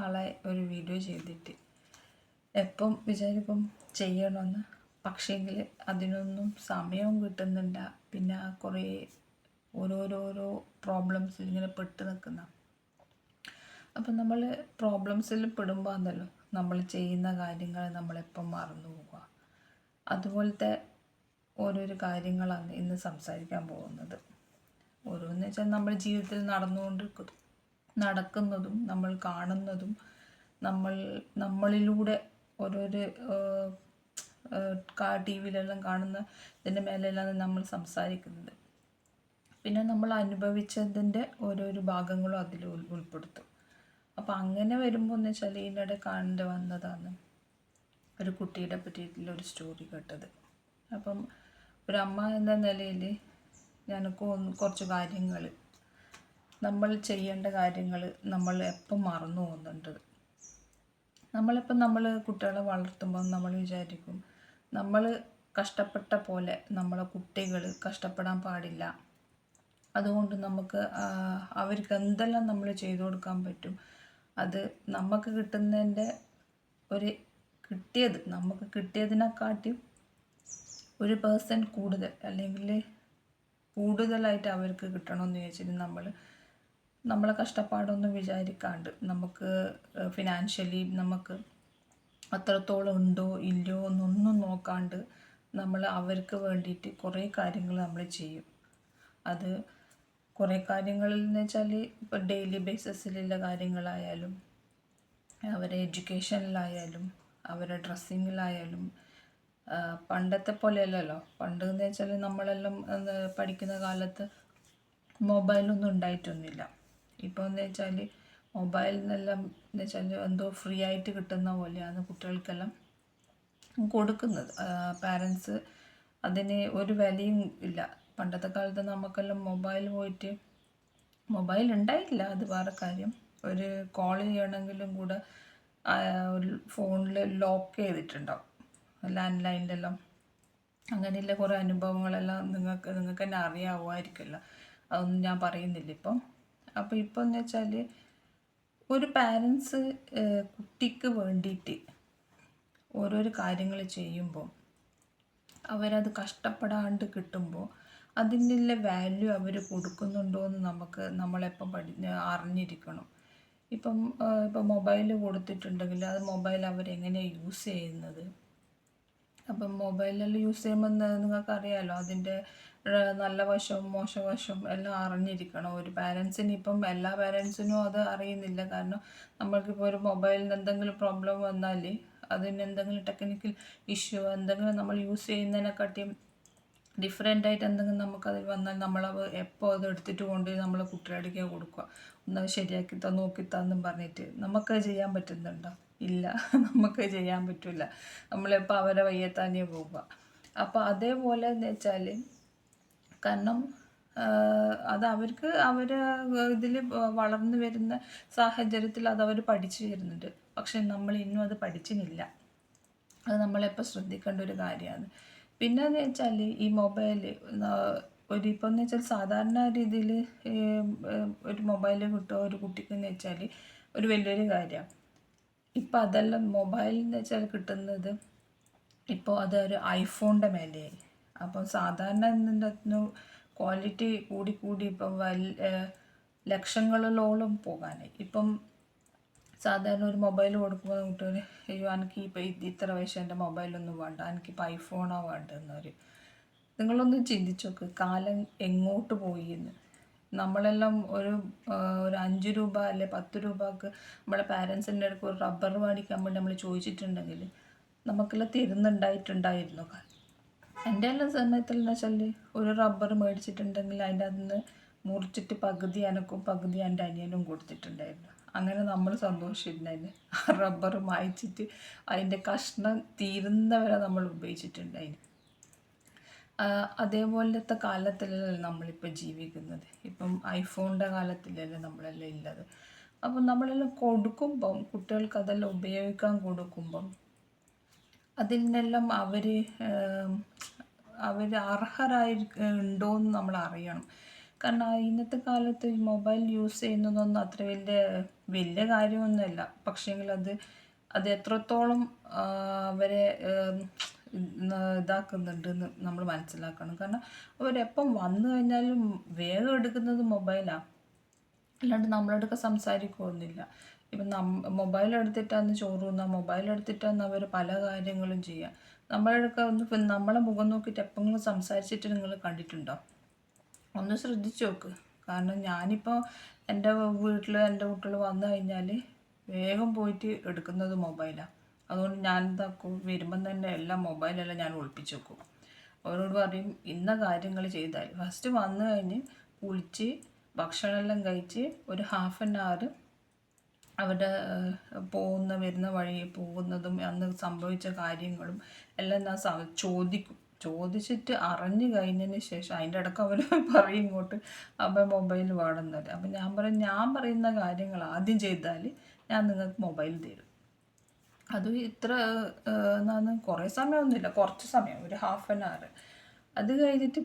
നാളായി ഒരു വീഡിയോ ചെയ്തിട്ട്. എപ്പം വിചാരിക്കും ചെയ്യണമെന്ന്, പക്ഷേങ്കിൽ അതിനൊന്നും സമയവും കിട്ടുന്നില്ല. പിന്നെ കുറേ ഓരോരോരോ പ്രോബ്ലംസിൽ ഇങ്ങനെ പെട്ട് നിൽക്കുന്ന. അപ്പം നമ്മൾ പ്രോബ്ലംസിൽ പെടുമ്പോൾ എന്നല്ലോ നമ്മൾ ചെയ്യുന്ന കാര്യങ്ങൾ നമ്മളെപ്പം മറന്നു പോവുക. അതുപോലത്തെ ഓരോരോ കാര്യങ്ങളാണ് ഇന്ന് സംസാരിക്കാൻ പോകുന്നത്. ഓരോന്ന് വെച്ചാൽ നമ്മുടെ ജീവിതത്തിൽ നടക്കുന്നതും നമ്മൾ കാണുന്നതും നമ്മളിലൂടെ ഓരോരോ ടി വിയിലെല്ലാം കാണുന്ന ഇതിൻ്റെ മേലെല്ലാം നമ്മൾ സംസാരിക്കുന്നത്. പിന്നെ നമ്മൾ അനുഭവിച്ചതിൻ്റെ ഓരോരോ ഭാഗങ്ങളും അതിൽ ഉൾപ്പെടുത്തും. അപ്പം അങ്ങനെ വരുമ്പോൾ എന്ന് വെച്ചാൽ ഇതിനിടെ കാണേണ്ടി വന്നതാണ് ഒരു കുട്ടിയുടെ പറ്റിയിട്ടുള്ള ഒരു സ്റ്റോറി കേട്ടത്. അപ്പം ഒരമ്മ എന്ന നിലയിൽ ഞങ്ങൾക്ക് കുറച്ച് കാര്യങ്ങൾ, നമ്മൾ ചെയ്യേണ്ട കാര്യങ്ങൾ നമ്മൾ എപ്പം മറന്നു പോകുന്നുണ്ട്. നമ്മൾ കുട്ടികളെ വളർത്തുമ്പോൾ നമ്മൾ വിചാരിക്കും നമ്മൾ കഷ്ടപ്പെട്ട പോലെ നമ്മളെ കുട്ടികൾ കഷ്ടപ്പെടാൻ പാടില്ല. അതുകൊണ്ട് നമുക്ക് അവർക്ക് എന്തെല്ലാം നമ്മൾ ചെയ്തു കൊടുക്കാൻ പറ്റും അത് നമുക്ക് കിട്ടുന്നതിൻ്റെ നമുക്ക് കിട്ടിയതിനെക്കാട്ടി 1% കൂടുതൽ അല്ലെങ്കിൽ കൂടുതലായിട്ട് അവർക്ക് കിട്ടണമെന്ന് ചോദിച്ചിട്ട് നമ്മളെ കഷ്ടപ്പാടൊന്നും വിചാരിക്കാണ്ട്, നമുക്ക് ഫിനാൻഷ്യലി നമുക്ക് അത്രത്തോളം ഉണ്ടോ ഇല്ലയോ എന്നൊന്നും നോക്കാണ്ട് നമ്മൾ അവർക്ക് വേണ്ടിയിട്ട് കുറേ കാര്യങ്ങൾ നമ്മൾ ചെയ്യും. അത് കുറേ കാര്യങ്ങളിൽ എന്ന് വെച്ചാൽ ഇപ്പോൾ ഡെയിലി ബേസിസിലുള്ള കാര്യങ്ങളായാലും, അവരെ എഡ്യൂക്കേഷനിലായാലും, അവരെ ഡ്രസ്സിങ്ങിലായാലും. പണ്ടത്തെ പോലെയല്ലല്ലോ. പണ്ട് എന്ന് വെച്ചാൽ നമ്മളെല്ലാം പഠിക്കുന്ന കാലത്ത് മൊബൈലൊന്നും ഉണ്ടായിട്ടൊന്നുമില്ല. ഇപ്പോൾ എന്ന് വെച്ചാൽ മൊബൈലിൽ നിന്നെല്ലാം എന്ന് വെച്ചാൽ എന്തോ ഫ്രീ ആയിട്ട് കിട്ടുന്ന പോലെയാണ് കുട്ടികൾക്കെല്ലാം കൊടുക്കുന്നത്. പാരൻസ് അതിന് ഒരു വിലയും ഇല്ല. പണ്ടത്തെ കാലത്ത് നമുക്കെല്ലാം മൊബൈൽ ഉണ്ടായില്ല, അത് വേറെ കാര്യം. ഒരു കോൾ ചെയ്യണമെങ്കിലും കൂടെ ഫോണിൽ ലോക്ക് ചെയ്തിട്ടുണ്ടാവും, ലാൻഡ് ലൈനിലെല്ലാം. അങ്ങനെയുള്ള കുറേ അനുഭവങ്ങളെല്ലാം നിങ്ങൾക്ക് തന്നെ അറിയാവുമായിരിക്കുമല്ലോ, അതൊന്നും ഞാൻ പറയുന്നില്ല ഇപ്പം. അപ്പോൾ ഇപ്പോൾ എന്ന് വെച്ചാൽ ഒരു പാരൻസ് കുട്ടിക്ക് വേണ്ടിയിട്ട് ഓരോരോ കാര്യങ്ങൾ ചെയ്യുമ്പോൾ അവരത് കഷ്ടപ്പെടാണ്ട് കിട്ടുമ്പോൾ അതിനുള്ള വാല്യൂ അവർ കൊടുക്കുന്നുണ്ടോ എന്ന് നമ്മളെപ്പം അറിഞ്ഞിരിക്കണം. ഇപ്പം മൊബൈൽ കൊടുത്തിട്ടുണ്ടെങ്കിൽ അത് മൊബൈൽ അവരെങ്ങനെയാണ് യൂസ് ചെയ്യുന്നത്. അപ്പം മൊബൈലെല്ലാം യൂസ് ചെയ്യുമ്പോൾ നിങ്ങൾക്കറിയാമല്ലോ, അതിൻ്റെ നല്ല വശവും മോശവശവും എല്ലാം അറിഞ്ഞിരിക്കണം. ഒരു പാരൻസിന് ഇപ്പം എല്ലാ പാരൻസിനും അത് അറിയുന്നില്ല. കാരണം നമ്മൾക്കിപ്പോൾ ഒരു മൊബൈലിന് എന്തെങ്കിലും പ്രോബ്ലം വന്നാൽ, അതിന് എന്തെങ്കിലും ടെക്നിക്കൽ ഇഷ്യൂ എന്തെങ്കിലും നമ്മൾ യൂസ് ചെയ്യുന്നതിനെക്കാട്ടിയും ഡിഫറെൻ്റായിട്ട് എന്തെങ്കിലും നമുക്കതിൽ വന്നാൽ നമ്മളത് എപ്പോൾ അത് എടുത്തിട്ട് കൊണ്ട് നമ്മളെ കുട്ടികളുടെ കൊടുക്കുക, ഒന്ന് ശരിയാക്കി നോക്കിത്താന്നും പറഞ്ഞിട്ട് നമുക്കത് ചെയ്യാൻ പറ്റുന്നുണ്ടോ? ഇല്ല, നമുക്ക് ചെയ്യാൻ പറ്റില്ല. നമ്മളിപ്പോൾ അവരെ വയ്യത്താനേ പോവുക. അപ്പോൾ അതേപോലെ എന്ന് വെച്ചാൽ, കാരണം അത് അവർ ഇതിൽ വളർന്നു വരുന്ന സാഹചര്യത്തിൽ അതവർ പഠിച്ചു വരുന്നുണ്ട്. പക്ഷെ നമ്മൾ ഇന്നും അത് പഠിച്ചിട്ടില്ല. അത് നമ്മളെപ്പോൾ ശ്രദ്ധിക്കേണ്ട ഒരു കാര്യമാണ്. പിന്നെ എന്ന് വെച്ചാൽ ഈ മൊബൈൽ ഇപ്പം എന്ന് വെച്ചാൽ സാധാരണ രീതിയിൽ ഒരു മൊബൈൽ കിട്ടുക ഒരു കുട്ടിക്ക് എന്ന് വെച്ചാൽ ഒരു വലിയൊരു കാര്യമാണ്. ഇപ്പം അതെല്ലാം മൊബൈൽ എന്ന് വെച്ചാൽ കിട്ടുന്നത് ഇപ്പോൾ അതൊരു ഐഫോണിൻ്റെ മേലെയായി. അപ്പം സാധാരണ ഇതിൻ്റെ ക്വാളിറ്റി കൂടി ഇപ്പം ലക്ഷങ്ങളിലോളം പോകാനായി. ഇപ്പം സാധാരണ ഒരു മൊബൈൽ കൊടുക്കുമ്പോൾ കുട്ടികൾ, അയ്യോ എനിക്ക് ഇപ്പോൾ ഇത്ര വയസ്സ് എൻ്റെ മൊബൈലൊന്നും വേണ്ട, എനിക്കിപ്പോൾ ഐഫോണാണ് വേണ്ടതെന്നവർ. നിങ്ങളൊന്ന് ചിന്തിച്ചു നോക്ക്, കാലം എങ്ങോട്ട് പോയി എന്ന്. നമ്മളെല്ലാം ഒരു 5 രൂപ അല്ലെ 10 രൂപക്ക് നമ്മളെ പാരൻസിൻ്റെ അടുത്ത് ഒരു റബ്ബർ മേടിക്കാൻ വേണ്ടി നമ്മൾ ചോദിച്ചിട്ടുണ്ടെങ്കിൽ നമുക്കെല്ലാം തരുന്നുണ്ടായിട്ടുണ്ടായിരുന്നു. എൻ്റെ എല്ലാം സമയത്തെന്ന് വെച്ചാൽ ഒരു റബ്ബർ മേടിച്ചിട്ടുണ്ടെങ്കിൽ അതിൻ്റെ അതിന് മുറിച്ചിട്ട് പകുതി എനക്കും പകുതി എൻ്റെ അനിയനും കൊടുത്തിട്ടുണ്ടായിരുന്നു. അങ്ങനെ നമ്മൾ സന്തോഷിച്ചിട്ടുണ്ടായിരുന്നു. ആ റബ്ബർ മായ്ച്ചിട്ട് അതിൻ്റെ കഷ്ണം തീരുന്നവരെ നമ്മൾ ഉപയോഗിച്ചിട്ടുണ്ടായിരുന്നു. അതേപോലത്തെ കാലത്തിലല്ല നമ്മളിപ്പോൾ ജീവിക്കുന്നത്. ഇപ്പം ഐഫോണിൻ്റെ കാലത്തിലല്ലേ നമ്മളെല്ലാം ഉള്ളത്. അപ്പം നമ്മളെല്ലാം കൊടുക്കുമ്പം, കുട്ടികൾക്ക് അതെല്ലാം ഉപയോഗിക്കാൻ കൊടുക്കുമ്പം അതിൽ നിന്നെല്ലാം അവർ ഉണ്ടോയെന്ന് നമ്മൾ അറിയണം. കാരണം ഇന്നത്തെ കാലത്ത് ഈ മൊബൈൽ യൂസ് ചെയ്യുന്നതൊന്നും അത്ര വലിയ വലിയ കാര്യമൊന്നുമല്ല. പക്ഷേങ്കിൽ അത് എത്രത്തോളം അവരെ ഇതാക്കുന്നുണ്ടെന്ന് നമ്മൾ മനസ്സിലാക്കണം. കാരണം അവരെപ്പം വന്നു കഴിഞ്ഞാലും വേഗം എടുക്കുന്നത് മൊബൈലാണ്, അല്ലാണ്ട് നമ്മളെടുക്ക സംസാരിക്കുകയൊന്നുമില്ല. ഇപ്പം മൊബൈൽ എടുത്തിട്ടാണ് ചോറ് തിന്നുക, മൊബൈൽ എടുത്തിട്ടാണ് അവർ പല കാര്യങ്ങളും ചെയ്യുക. നമ്മളെടുക്ക ഒന്ന് നമ്മളെ മുഖം നോക്കിയിട്ട് എപ്പോഴെങ്കിലും സംസാരിച്ചിട്ട് നിങ്ങൾ കണ്ടിട്ടുണ്ടോ? ഒന്ന് ശ്രദ്ധിച്ച് നോക്ക്. കാരണം ഞാനിപ്പോൾ എൻ്റെ വീട്ടിൽ എൻ്റെ കുട്ടികൾ വന്നു കഴിഞ്ഞാൽ വേഗം പോയിട്ട് എടുക്കുന്നത് മൊബൈലാണ്. അതുകൊണ്ട് ഞാൻ എന്താക്കും, വരുമ്പം തന്നെ എല്ലാം മൊബൈലെല്ലാം ഞാൻ ഒളിപ്പിച്ച് വെക്കും. അവരോട് പറയും ഇന്ന കാര്യങ്ങൾ ചെയ്താൽ. ഫസ്റ്റ് വന്നു കഴിഞ്ഞ് കുളിച്ച് ഭക്ഷണമെല്ലാം കഴിച്ച് ഒരു ഹാഫ് ആൻ അവർ അവരുടെ വരുന്ന വഴി പോകുന്നതും അന്ന് സംഭവിച്ച കാര്യങ്ങളും എല്ലാം ഞാൻ ചോദിക്കും. ചോദിച്ചിട്ട് അറിഞ്ഞു കഴിഞ്ഞതിന് ശേഷം അതിൻ്റെ ഇടയ്ക്ക് അവർ പറയും ഇങ്ങോട്ട് അപ്പം മൊബൈൽ വേണമെന്നത്. അപ്പം ഞാൻ പറയും ഞാൻ പറയുന്ന കാര്യങ്ങൾ ആദ്യം ചെയ്താൽ ഞാൻ നിങ്ങൾക്ക് മൊബൈൽ തരും. അത് ഇത്ര എന്നാന്ന് കുറേ സമയമൊന്നുമില്ല, കുറച്ച് സമയം, ഒരു ഹാഫ് ആൻ അവർ. അത് കഴിഞ്ഞിട്ട്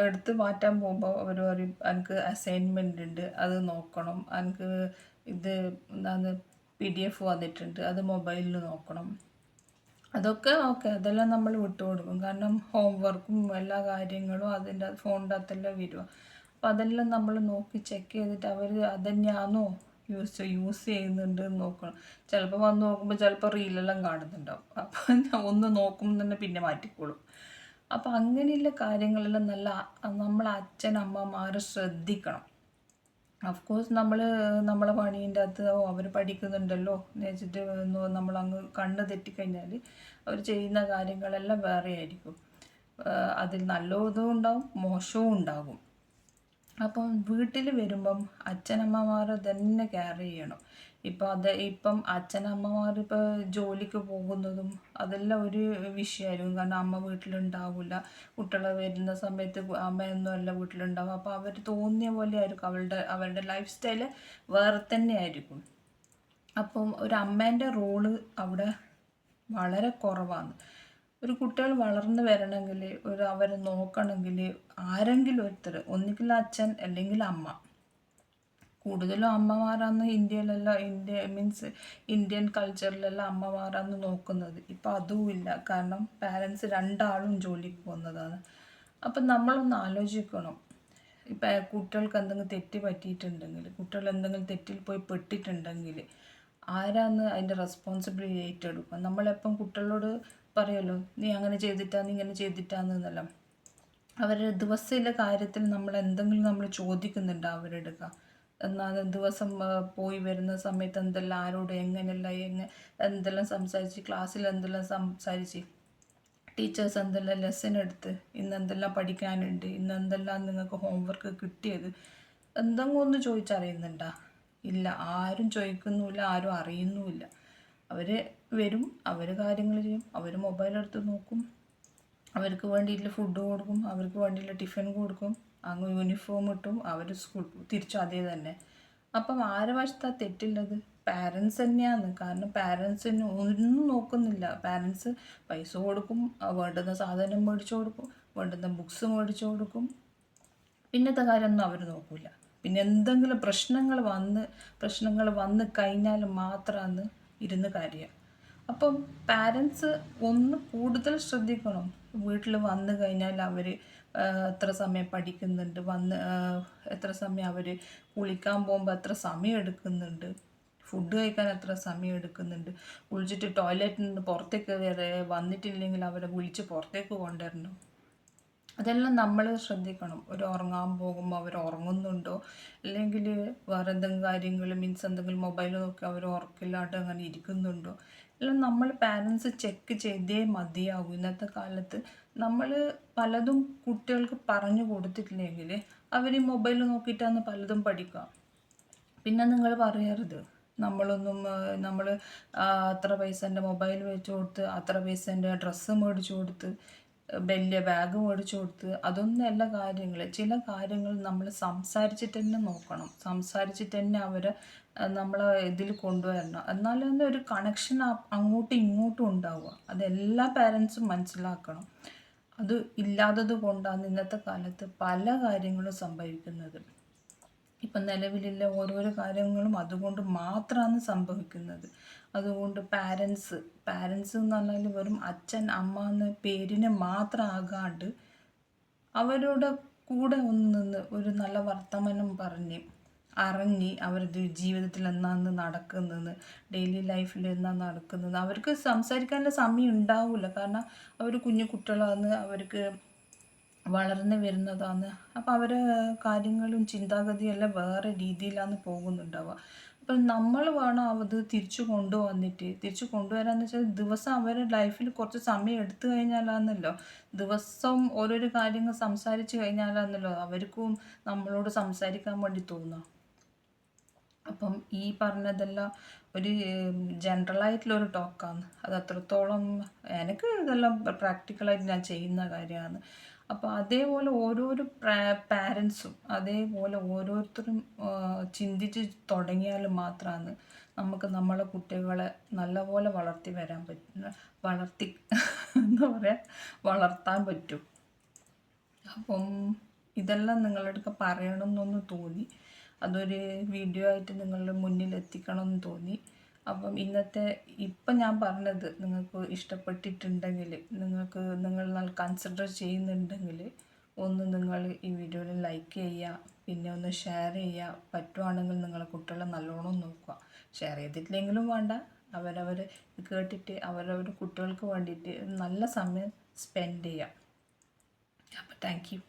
എടുത്ത് മാറ്റാൻ പോകുമ്പോൾ അവർ പറയും എനിക്ക് അസൈൻമെൻ്റ് ഉണ്ട്, അത് നോക്കണം, എനിക്ക് ഇത് എന്താണ് PDF വന്നിട്ടുണ്ട്, അത് മൊബൈലിൽ നോക്കണം. അതൊക്കെ ഓക്കെ, അതെല്ലാം നമ്മൾ വിട്ടുകൊടുക്കും. കാരണം ഹോംവർക്കും എല്ലാ കാര്യങ്ങളും അതിൻ്റെ ഫോണിൻ്റെ അകത്തെല്ലാം വരിക. അപ്പോൾ അതെല്ലാം നമ്മൾ നോക്കി ചെക്ക് ചെയ്തിട്ട് അവർ അതുതന്നെയാണോ യൂസ് ചെയ്യുന്നുണ്ട് എന്ന് നോക്കണം. ചിലപ്പോൾ വന്ന് നോക്കുമ്പോൾ ചിലപ്പോൾ റീലെല്ലാം കാണുന്നുണ്ടാവും. അപ്പോൾ ഒന്ന് നോക്കുമ്പോൾ തന്നെ പിന്നെ മാറ്റിക്കോളും. അപ്പോൾ അങ്ങനെയുള്ള കാര്യങ്ങളെല്ലാം നമ്മൾ അച്ഛനമ്മമാർ ശ്രദ്ധിക്കണം. കോഴ്സ് നമ്മളെ പണീൻ്റെ അകത്ത് അവർ പഠിക്കുന്നുണ്ടല്ലോ എന്ന് വെച്ചിട്ട് നമ്മളങ്ങ് കണ്ണ് തെറ്റിക്കഴിഞ്ഞാൽ അവർ ചെയ്യുന്ന കാര്യങ്ങളെല്ലാം വേറെ ആയിരിക്കും. അതിൽ നല്ലതും ഉണ്ടാവും, മോശവും ഉണ്ടാകും. അപ്പം വീട്ടിൽ വരുമ്പം അച്ഛനമ്മമാർ തന്നെ കെയർ ചെയ്യണം. ഇപ്പം അച്ഛനമ്മമാർ ഇപ്പോൾ ജോലിക്ക് പോകുന്നതും അതെല്ലാം ഒരു വിഷയമായിരിക്കും. കാരണം അമ്മ വീട്ടിലുണ്ടാവില്ല, കുട്ടികളെ വരുന്ന സമയത്ത് അമ്മയൊന്നും അല്ല വീട്ടിലുണ്ടാവും. അപ്പോൾ അവർ തോന്നിയ പോലെ ആയിരിക്കും, അവരുടെ ലൈഫ് സ്റ്റൈല് വേറെ തന്നെ ആയിരിക്കും. അപ്പം ഒരു അമ്മേൻ്റെ റോള് അവിടെ വളരെ കുറവാണ്. ഒരു കുട്ടികൾ വളർന്നു വരണമെങ്കിൽ അവരെ നോക്കണമെങ്കിൽ ആരെങ്കിലും ഒരുത്തർ, ഒന്നുകിൽ അച്ഛൻ അല്ലെങ്കിൽ അമ്മ. കൂടുതലും അമ്മമാരാണ് ഇന്ത്യൻ കൾച്ചറിലെല്ലാം അമ്മമാരാണ് നോക്കുന്നത്. ഇപ്പം അതുമില്ല, കാരണം പാരൻസ് രണ്ടാളും ജോലിക്ക് പോകുന്നതാണ്. അപ്പം നമ്മളൊന്ന് ആലോചിക്കണം, ഇപ്പം കുട്ടികൾക്ക് എന്തെങ്കിലും തെറ്റ് പറ്റിയിട്ടുണ്ടെങ്കിൽ, കുട്ടികൾ എന്തെങ്കിലും തെറ്റിൽ പോയി പെട്ടിട്ടുണ്ടെങ്കിൽ ആരാന്ന് അതിൻ്റെ റെസ്പോൺസിബിലിറ്റി ഏറ്റെടുക്കുക? നമ്മളെപ്പം കുട്ടികളോട് പറയുമല്ലോ നീ അങ്ങനെ ചെയ്തിട്ടാന്ന് ഇങ്ങനെ ചെയ്തിട്ടാന്നല്ല. അവരുടെ ദിവസത്തിലെ കാര്യത്തിൽ നമ്മൾ ചോദിക്കുന്നുണ്ട് അവരുടെ എന്നാൽ ദിവസം പോയി വരുന്ന സമയത്ത് എന്തെല്ലാം ആരോട് എന്തെല്ലാം സംസാരിച്ച്, ക്ലാസ്സിൽ എന്തെല്ലാം സംസാരിച്ച്, ടീച്ചേഴ്സ് എന്തെല്ലാം ലെസൺ എടുത്ത്, ഇന്ന് എന്തെല്ലാം പഠിക്കാനുണ്ട്, ഇന്ന് എന്തെല്ലാം നിങ്ങൾക്ക് ഹോംവർക്ക് കിട്ടിയത്, എന്തെങ്കിലും ഒന്ന് ചോദിച്ചറിയുന്നുണ്ടോ? ഇല്ല, ആരും ചോദിക്കുന്നുമില്ല, ആരും അറിയുന്നുമില്ല. അവർ വരും, അവർ കാര്യങ്ങൾ ചെയ്യും, അവർ മൊബൈലെടുത്ത് നോക്കും, അവർക്ക് വേണ്ടിയിട്ടുള്ള ഫുഡ് കൊടുക്കും, അവർക്ക് വേണ്ടിയിട്ടുള്ള ടിഫിൻ കൊടുക്കും, അങ്ങ് യൂണിഫോം ഇട്ടും അവർ സ്കൂൾ തിരിച്ചു അതേ തന്നെ. അപ്പം ആരെ വശത്താണ് തെറ്റുള്ളത്? പാരൻസ് തന്നെയാണ്. കാരണം പാരൻസിന് ഒന്നും നോക്കുന്നില്ല. പാരൻസ് പൈസ കൊടുക്കും, വേണ്ടുന്ന സാധനം മേടിച്ചു കൊടുക്കും, വേണ്ടുന്ന ബുക്സ് മേടിച്ചു കൊടുക്കും, പിന്നത്തെ കാര്യമൊന്നും അവർ നോക്കില്ല. പിന്നെ എന്തെങ്കിലും പ്രശ്നങ്ങൾ വന്ന് കഴിഞ്ഞാൽ മാത്രമാണ് ഇരുന്ന് കാര്യം. അപ്പം പാരൻസ് ഒന്ന് കൂടുതൽ ശ്രദ്ധിക്കണം. വീട്ടിൽ വന്നു കഴിഞ്ഞാൽ അവർ എത്ര സമയം പഠിക്കുന്നുണ്ട്, എത്ര സമയം അവർ കുളിക്കാൻ പോകുമ്പോൾ എത്ര സമയം എടുക്കുന്നുണ്ട്, ഫുഡ് കഴിക്കാൻ എത്ര സമയം എടുക്കുന്നുണ്ട്, കുളിച്ചിട്ട് ടോയ്ലറ്റിൽ നിന്ന് പുറത്തേക്ക് വന്നിട്ടില്ലെങ്കിൽ അവരെ വിളിച്ച് പുറത്തേക്ക് കൊണ്ടുവരണം. അതെല്ലാം നമ്മൾ ശ്രദ്ധിക്കണം. ഉറങ്ങാൻ പോകുമ്പോൾ അവർ ഉറങ്ങുന്നുണ്ടോ, അല്ലെങ്കിൽ വേറെ എന്തെങ്കിലും കാര്യങ്ങൾ എന്തെങ്കിലും മൊബൈൽ നോക്കി അവർ ഉറക്കില്ലാണ്ട് അങ്ങനെ ഇരിക്കുന്നുണ്ടോ, എല്ലാം നമ്മൾ പാരൻസ് ചെക്ക് ചെയ്തേ മതിയാവും. ഇന്നത്തെ കാലത്ത് നമ്മൾ പലതും കുട്ടികൾക്ക് പറഞ്ഞു കൊടുത്തിട്ടില്ലെങ്കിൽ അവർ ഈ മൊബൈൽ നോക്കിയിട്ടാണ് പലതും പഠിക്കുക. പിന്നെ നിങ്ങൾ പറയരുത് നമ്മൾ അത്ര പൈസേൻ്റെ മൊബൈൽ വെച്ച് കൊടുത്ത്, അത്ര പൈസേൻ്റെ ഡ്രസ്സ് മേടിച്ചു കൊടുത്ത്, വലിയ ബാഗ് മേടിച്ചു കൊടുത്ത്, അതൊന്നുമല്ല കാര്യങ്ങൾ. ചില കാര്യങ്ങൾ നമ്മൾ സംസാരിച്ചിട്ട് തന്നെ നോക്കണം, സംസാരിച്ചിട്ട് തന്നെ അവരെ നമ്മളെ ഇതിൽ കൊണ്ടുവരണം. എന്നാലും തന്നെ ഒരു കണക്ഷൻ അങ്ങോട്ടും ഇങ്ങോട്ടും ഉണ്ടാവുക. അതെല്ലാ പാരൻസും മനസ്സിലാക്കണം. അത് ഇല്ലാത്തത് കൊണ്ടാണ് ഇന്നത്തെ കാലത്ത് പല കാര്യങ്ങളും സംഭവിക്കുന്നത്. ഇപ്പം നിലവിലുള്ള ഓരോരോ കാര്യങ്ങളും അതുകൊണ്ട് മാത്രമാണ് സംഭവിക്കുന്നത്. അതുകൊണ്ട് പാരൻസ് എന്ന് പറഞ്ഞാൽ വെറും അച്ഛൻ അമ്മ എന്ന പേരിന് മാത്രം ആകാണ്ട് അവരുടെ കൂടെ ഒന്ന് നിന്ന് ഒരു നല്ല വർത്തമാനം പറഞ്ഞ് അറിഞ്ഞ് അവരുടെ ജീവിതത്തിൽ എന്നാന്ന് നടക്കുന്നത്, ഡെയിലി ലൈഫിൽ എന്നാ നടക്കുന്നത്, അവർക്ക് സംസാരിക്കാനുള്ള സമയം ഉണ്ടാവില്ല. കാരണം അവർ കുഞ്ഞു കുട്ടികളാണ്, അവർക്ക് വളർന്നു വരുന്നതാണ്. അപ്പോൾ അവരെ കാര്യങ്ങളും ചിന്താഗതിയും എല്ലാം വേറെ രീതിയിലാണ് പോകുന്നുണ്ടാവുക. അപ്പം നമ്മൾ വേണം അത് തിരിച്ചു കൊണ്ടുവരാന്ന് വെച്ചാൽ ദിവസം അവരുടെ ലൈഫിൽ കുറച്ച് സമയം എടുത്തു കഴിഞ്ഞാലാന്നല്ലോ, ദിവസം ഓരോരോ കാര്യങ്ങൾ സംസാരിച്ച് കഴിഞ്ഞാലാന്നല്ലോ അവർക്കും നമ്മളോട് സംസാരിക്കാൻ വേണ്ടി തോന്നുക. അപ്പം ഈ പറഞ്ഞതെല്ലാം ഒരു ജനറലായിട്ടുള്ളൊരു ടോക്കാണ്. അത് അത്രത്തോളം എനിക്ക് ഇതെല്ലാം പ്രാക്ടിക്കലായിട്ട് ഞാൻ ചെയ്യുന്ന കാര്യമാണ്. അപ്പോൾ അതേപോലെ ഓരോരോ പാരൻസും അതേപോലെ ഓരോരുത്തരും ചിന്തിച്ച് തുടങ്ങിയാൽ മാത്രമാണ് നമുക്ക് നമ്മളെ കുട്ടികളെ നല്ലപോലെ വളർത്തി വരാൻ പറ്റുന്ന എന്താ പറയുക, വളർത്താൻ പറ്റും. അപ്പം ഇതെല്ലാം നിങ്ങളുടെ അടുക്ക പറയണം എന്നൊന്ന് തോന്നി. അതൊരു വീഡിയോ ആയിട്ട് നിങ്ങളുടെ മുന്നിൽ എത്തിക്കണം എന്ന് തോന്നി. അപ്പം ഇപ്പം ഞാൻ പറഞ്ഞത് നിങ്ങൾക്ക് ഇഷ്ടപ്പെട്ടിട്ടുണ്ടെങ്കിൽ, നിങ്ങൾ നല്ല കൺസിഡർ ചെയ്യുന്നുണ്ടെങ്കിൽ ഒന്ന് നിങ്ങൾ ഈ വീഡിയോയിൽ ലൈക്ക് ചെയ്യുക, പിന്നെ ഒന്ന് ഷെയർ ചെയ്യുക. പറ്റുവാണെങ്കിൽ നിങ്ങളെ കുട്ടികളെ നല്ലോണം നോക്കുക. ഷെയർ ചെയ്തിട്ടില്ലെങ്കിലും വേണ്ട, അവരവർ കേട്ടിട്ട് അവരവരുടെ കുട്ടികൾക്ക് വേണ്ടിയിട്ട് നല്ല സമയം സ്പെൻഡ് ചെയ്യുക. അപ്പോൾ താങ്ക് യു.